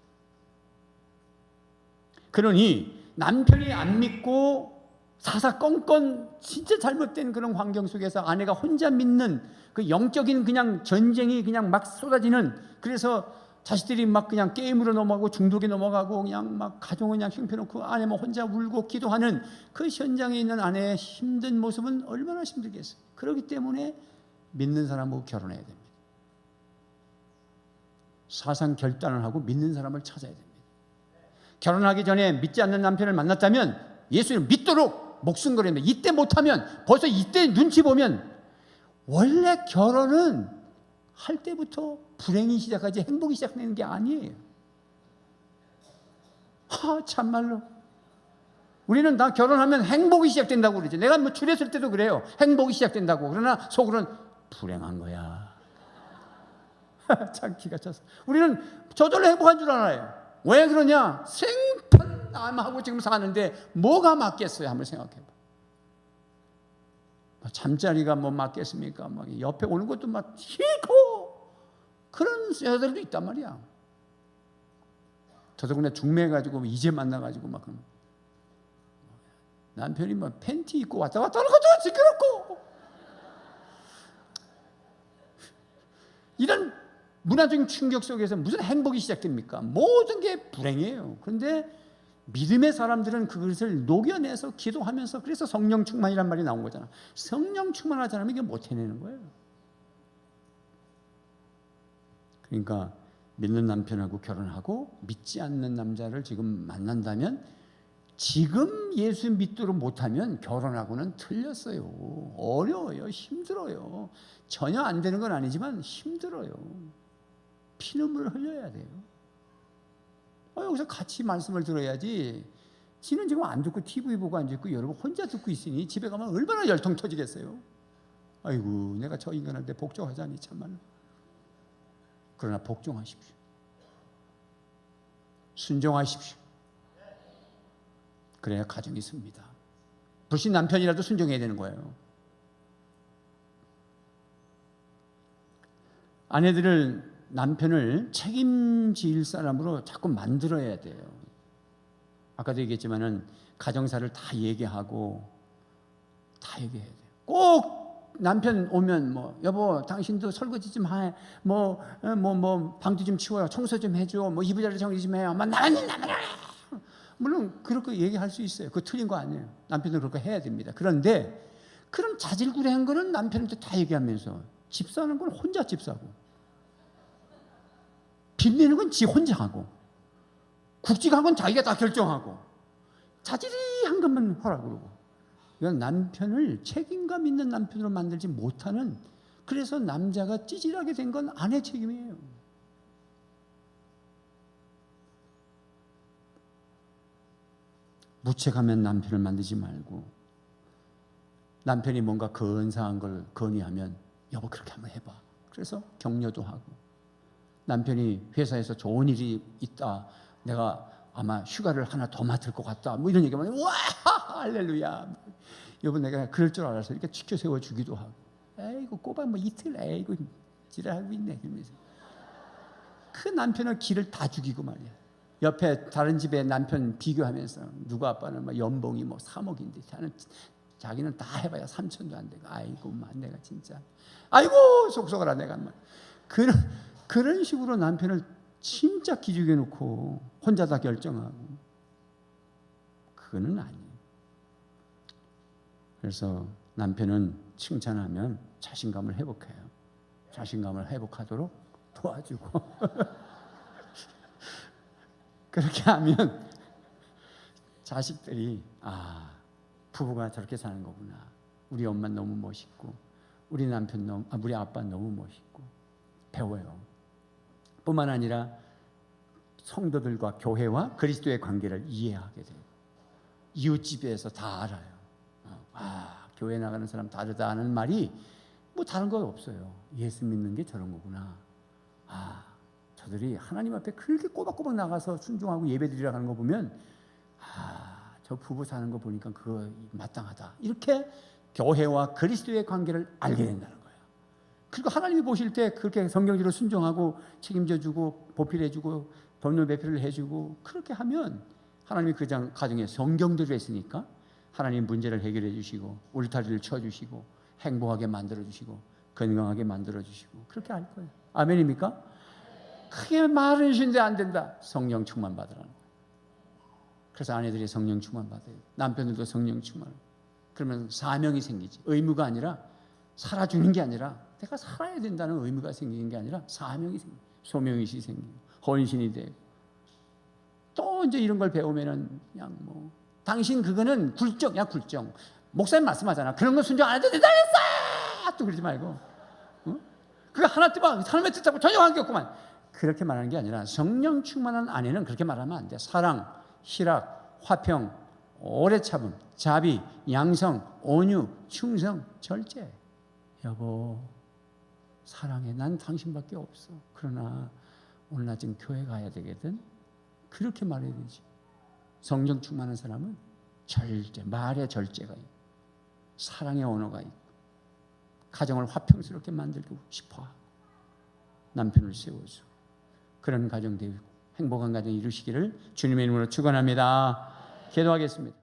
그러니 남편이 안 믿고 사사건건 진짜 잘못된 그런 환경 속에서 아내가 혼자 믿는 그 영적인 그냥 전쟁이 그냥 막 쏟아지는, 그래서 자식들이 막 그냥 게임으로 넘어가고 중독에 넘어가고 그냥 막 가정을 그냥 형편없고 아내만 혼자 울고 기도하는 그 현장에 있는 아내의 힘든 모습은 얼마나 힘들겠어요. 그렇기 때문에 믿는 사람하고 결혼해야 됩니다. 사상 결단을 하고 믿는 사람을 찾아야 됩니다. 결혼하기 전에 믿지 않는 남편을 만났다면 예수를 믿도록 목숨 걸입니다. 이때 못하면, 벌써 이때 눈치 보면, 원래 결혼은 할 때부터 불행이 시작하지 행복이 시작되는 게 아니에요. 참말로 우리는 다 결혼하면 행복이 시작된다고 그러죠. 내가 뭐 출했을 때도 그래요. 행복이 시작된다고. 그러나 속으로는 불행한 거야. 참 기가 찼어. 우리는 저절로 행복한 줄 알아요. 왜 그러냐? 생판 남하고 지금 사는데 뭐가 맞겠어요? 한번 생각해봐. 잠자리가 뭐 맞겠습니까? 막 옆에 오는 것도 막 싫고 그런 여자들도 있단 말이야. 더더군다나 중매해가지고 이제 만나가지고 막 남편이 뭐 팬티 입고 왔다 갔다 하는 것도 시끄럽고, 이런 문화적인 충격 속에서 무슨 행복이 시작됩니까? 모든 게 불행이에요. 그런데 믿음의 사람들은 그것을 녹여내서 기도하면서, 그래서 성령 충만이란 말이 나온 거잖아. 성령 충만하지 않으면 이게 못 해내는 거예요. 그러니까 믿는 남편하고 결혼하고 믿지 않는 남자를 지금 만난다면, 지금 예수 믿도록 못하면 결혼하고는 틀렸어요. 어려워요. 힘들어요. 전혀 안 되는 건 아니지만 힘들어요. 피눈물을 흘려야 돼요. 여기서 같이 말씀을 들어야지. 지는 지금 안 듣고 TV 보고 앉아있고 여러분 혼자 듣고 있으니 집에 가면 얼마나 열통 터지겠어요. 아이고, 내가 저 인간한테 복종하자니 참말로. 그러나 복종하십시오. 순종하십시오. 그래야 가정이 섭니다. 불신 남편이라도 순종해야 되는 거예요. 아내들을, 남편을 책임질 사람으로 자꾸 만들어야 돼요. 아까도 얘기했지만은 가정사를 다 얘기하고 다 얘기해야 돼요. 꼭 남편 오면 뭐 여보 당신도 설거지 좀 해, 뭐 방도 좀 치워요, 청소 좀 해줘, 뭐 이부자리 정리 좀 해요. 나는 물론 그렇게 얘기할 수 있어요. 그거 틀린 거 아니에요. 남편도 그렇게 해야 됩니다. 그런데 그런 자질구레한 거는 남편한테 다 얘기하면서 집 사는 건 혼자 집 사고, 빚 내는 건 지 혼자 하고, 국직한 건 자기가 다 결정하고, 자질이한 것만 하라고 그러고, 이건 남편을 책임감 있는 남편으로 만들지 못하는, 그래서 남자가 찌질하게 된 건 아내 책임이에요. 무책하면 남편을 만들지 말고, 남편이 뭔가 근사한 걸 건의하면 여보 그렇게 한번 해봐. 그래서 격려도 하고, 남편이 회사에서 좋은 일이 있다, 내가 아마 휴가를 하나 더 맡을 것 같다, 뭐 이런 얘기하면 와 할렐루야, 여보 내가 그럴 줄 알아서 이렇게 지켜 세워주기도 하고, 에이고 꼬박 뭐 이틀 에이고 지랄하고 있네 이러면서 그 남편을 기를 다 죽이고 말이야. 옆에 다른 집에 남편 비교하면서 누구 아빠는 막 연봉이 뭐 3억인데 자기는 다 해봐야 3천도 안 되고, 아이고 내가 진짜 아이고 속속하라 내가 막 그런 식으로 남편을 진짜 기죽여 놓고 혼자 다 결정하고, 그거는 아니에요. 그래서 남편은 칭찬하면 자신감을 회복해요. 자신감을 회복하도록 도와주고 그렇게 하면 자식들이 부부가 저렇게 사는 거구나, 우리 엄마 너무 멋있고 우리 남편 우리 아빠 너무 멋있고 배워요. 뿐만 아니라 성도들과 교회와 그리스도의 관계를 이해하게 돼요. 이웃집에서 다 알아요. 교회 나가는 사람 다르다 하는 말이 뭐 다른 거 없어요. 예수 믿는 게 저런 거구나. 저들이 하나님 앞에 그렇게 꼬박꼬박 나가서 순종하고 예배드리러 가는 거 보면 저 부부 사는 거 보니까 그거 마땅하다. 이렇게 교회와 그리스도의 관계를 알게 된다는 거예요. 그리고 하나님이 보실 때 그렇게 성경대로 순종하고 책임져주고 보필해주고 법률 배필을 해주고 그렇게 하면 하나님이 그 가정에 성경대로 했으니까 하나님 문제를 해결해 주시고 울타리를 쳐주시고 행복하게 만들어 주시고 건강하게 만들어 주시고 그렇게 할 거예요. 아멘입니까? 크게 말은 쉬는데 안 된다. 성령 충만 받으라는 거예요. 그래서 아내들이 성령 충만 받아요. 남편들도 성령 충만. 그러면 사명이 생기지. 의무가 아니라 살아주는 게 아니라 내가 살아야 된다는 의무가 생기는 게 아니라 사명이 생기고 소명의식이 생기고 헌신이 되고 또 이제 이런 걸 배우면은 그냥 뭐 당신 그거는 굴적이야 굴적. 목사님 말씀하잖아. 그런 거 순종 안 해도 된다 했어. 또 그러지 말고 그거 하나 뜨면 삶의 뜻하고 전혀 관계없구만. 그렇게 말하는 게 아니라 성령 충만한 아내는 그렇게 말하면 안 돼. 사랑, 희락, 화평, 오래 참음, 자비, 양성, 온유, 충성, 절제. 여보 사랑해. 난 당신밖에 없어. 그러나 오늘 나 지금 교회 가야 되거든. 그렇게 말해야 되지. 성령 충만한 사람은 절제, 말에 절제가 있고 사랑의 언어가 있고 가정을 화평스럽게 만들고 싶어 하고 남편을 세워서 그런 가정 되고 행복한 가정 이루시기를 주님의 이름으로 축원합니다. 기도하겠습니다.